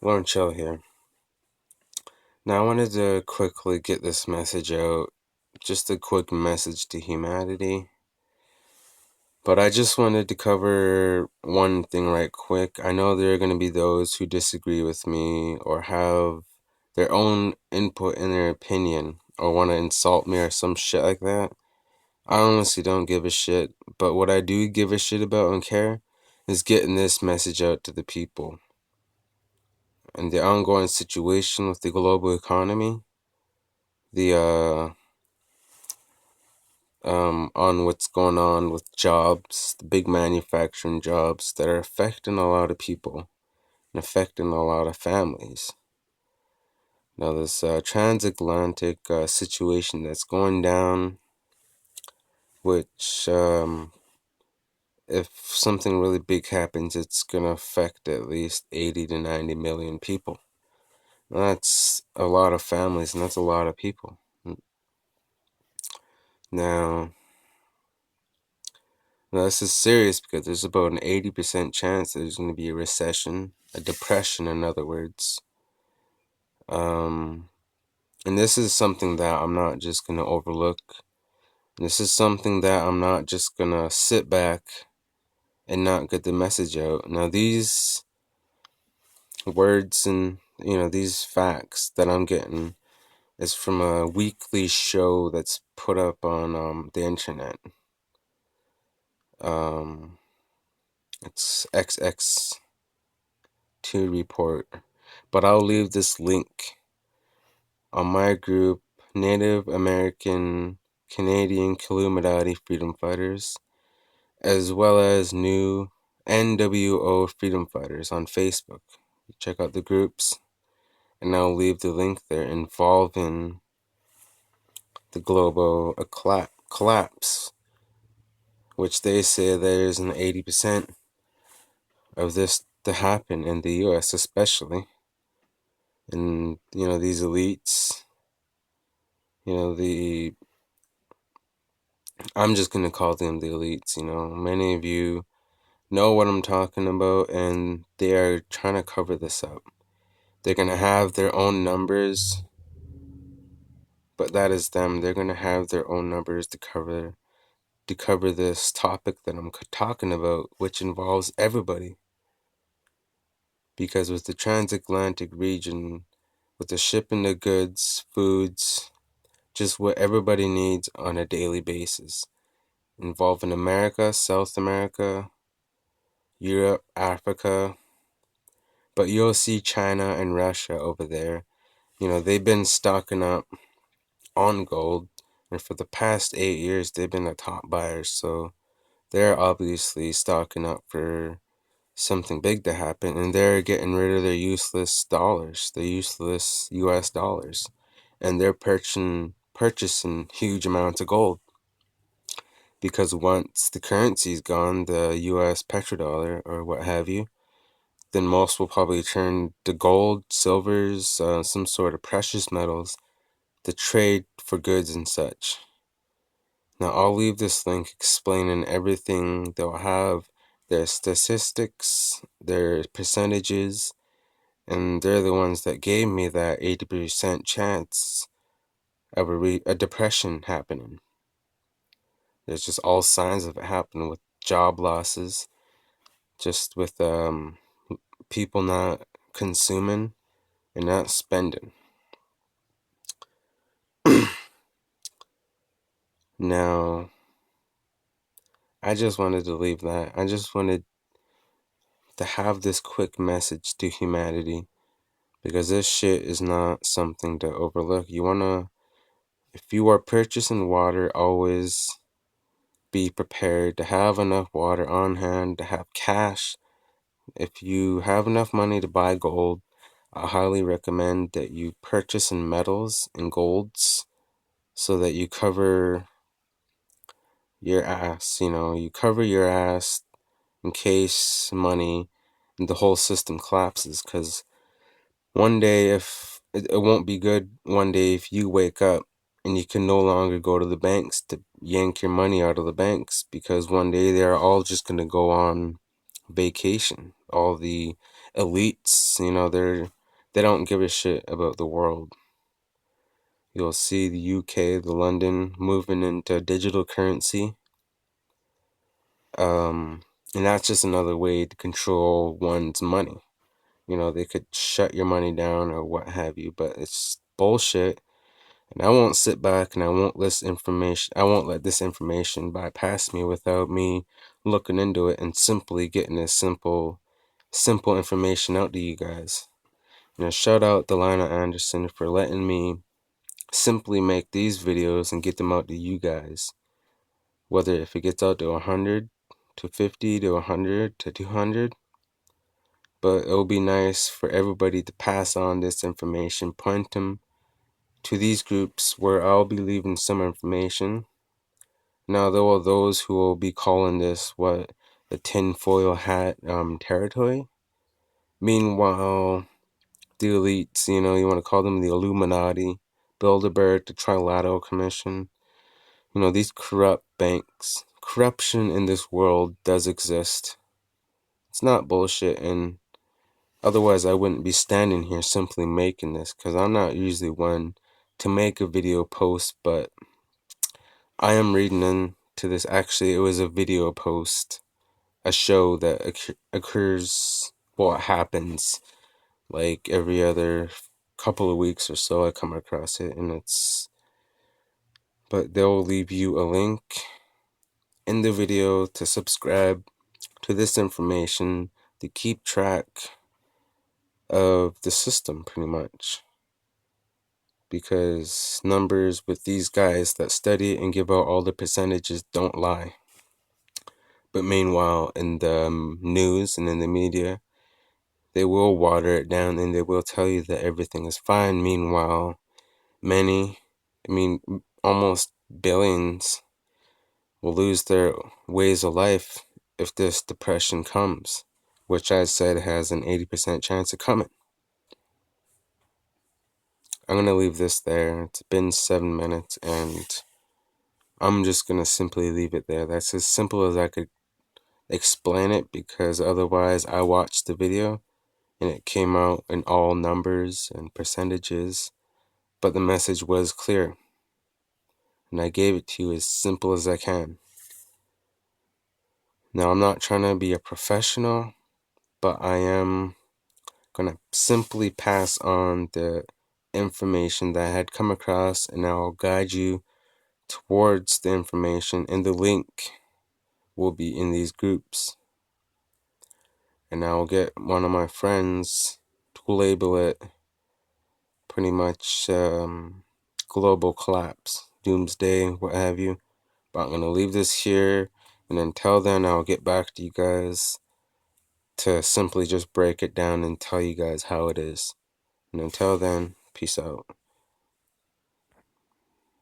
Lauren Chill here. Now, I wanted to quickly get this message out, just a quick message to humanity. But I just wanted to cover one thing right quick. I know there are going to be those who disagree with me or have their own input in their opinion or want to insult me or some shit like that. I honestly don't give a shit. But what I do give a shit about and care is getting this message out to the people. And the ongoing situation with the global economy, the on what's going on with jobs, the big manufacturing jobs that are affecting a lot of people and affecting a lot of families. Now, this transatlantic situation that's going down, which if something really big happens, it's going to affect at least 80 to 90 million people. That's a lot of families, and that's a lot of people. Now, this is serious because there's about an 80% chance that there's going to be a recession, a depression, in other words. And this is something that I'm not just going to overlook. This is something that I'm not just going to sit back and not get the message out. Now, these words and, these facts that I'm getting is from a weekly show that's put up on the internet. It's XX2 report. But I'll leave this link on my group, Native American Canadian Illuminati Freedom Fighters, as well as new NWO Freedom Fighters on Facebook. Check out the groups, and I'll leave the link there involving the global collapse, which they say there's an 80% of this to happen in the US, especially. And, these elites, I'm just going to call them the elites, Many of you know what I'm talking about, and they are trying to cover this up. They're going to have their own numbers, but that is them. They're going to have their own numbers to cover this topic that I'm talking about, which involves everybody. Because with the transatlantic region, with the shipping of goods, foods, just what everybody needs on a daily basis, involving America, South America, Europe, Africa, but you'll see China and Russia over there. They've been stocking up on gold, and for the past 8 years, they've been the top buyers, so they're obviously stocking up for something big to happen, and they're getting rid of their useless dollars, the useless US dollars, and they're purchasing huge amounts of gold. Because once the currency's gone, the US petrodollar or what have you, then most will probably turn to gold, silvers, some sort of precious metals to trade for goods and such. Now, I'll leave this link explaining everything. They'll have their statistics, their percentages, and they're the ones that gave me that 80% chance of a depression happening. There's just all signs of it happening with job losses, just with people not consuming and not spending. Now, I just wanted to leave that. I just wanted to have this quick message to humanity, because this shit is not something to overlook. If you are purchasing water, always be prepared to have enough water on hand, to have cash. If you have enough money to buy gold, I highly recommend that you purchase in metals and golds so that you cover your ass. You cover your ass in case money and the whole system collapses, because one day, if it won't be good, one day if you wake up and you can no longer go to the banks to yank your money out of the banks, because one day they're all just going to go on vacation. All the elites, they don't give a shit about the world. You'll see the UK, the London moving into digital currency. And that's just another way to control one's money. They could shut your money down or what have you, but it's bullshit. And I won't sit back and I won't let this information bypass me without me looking into it and simply getting this simple information out to you guys. Shout out Delina Anderson for letting me simply make these videos and get them out to you guys. Whether if it gets out to 100 to 50 to 100 to 200, but it'll be nice for everybody to pass on this information, point them to these groups where I'll be leaving some information. Now, there are those who will be calling this the tinfoil hat territory. Meanwhile, the elites, you want to call them the Illuminati, Bilderberg, the Trilateral Commission, these corrupt banks. Corruption in this world does exist. It's not bullshit, and otherwise I wouldn't be standing here simply making this, because I'm not usually one to make a video post, but I am reading into this. Actually, it was a video post, a show that occurs, well, it happens like every other couple of weeks or so. I come across it, but they'll leave you a link in the video to subscribe to this information to keep track of the system, pretty much. Because numbers with these guys that study and give out all the percentages don't lie. But meanwhile, in the news and in the media, they will water it down and they will tell you that everything is fine. Meanwhile, almost billions will lose their ways of life if this depression comes, which I said has an 80% chance of coming. I'm going to leave this there. It's been 7 minutes and I'm just going to simply leave it there. That's as simple as I could explain it, because otherwise I watched the video and it came out in all numbers and percentages, but the message was clear and I gave it to you as simple as I can. Now, I'm not trying to be a professional, but I am going to simply pass on the information that I had come across, and I'll guide you towards the information, and the link will be in these groups. And I'll get one of my friends to label it pretty much global collapse, doomsday, what have you. But I'm going to leave this here, and until then, I'll get back to you guys to simply just break it down and tell you guys how it is. And until then, peace out.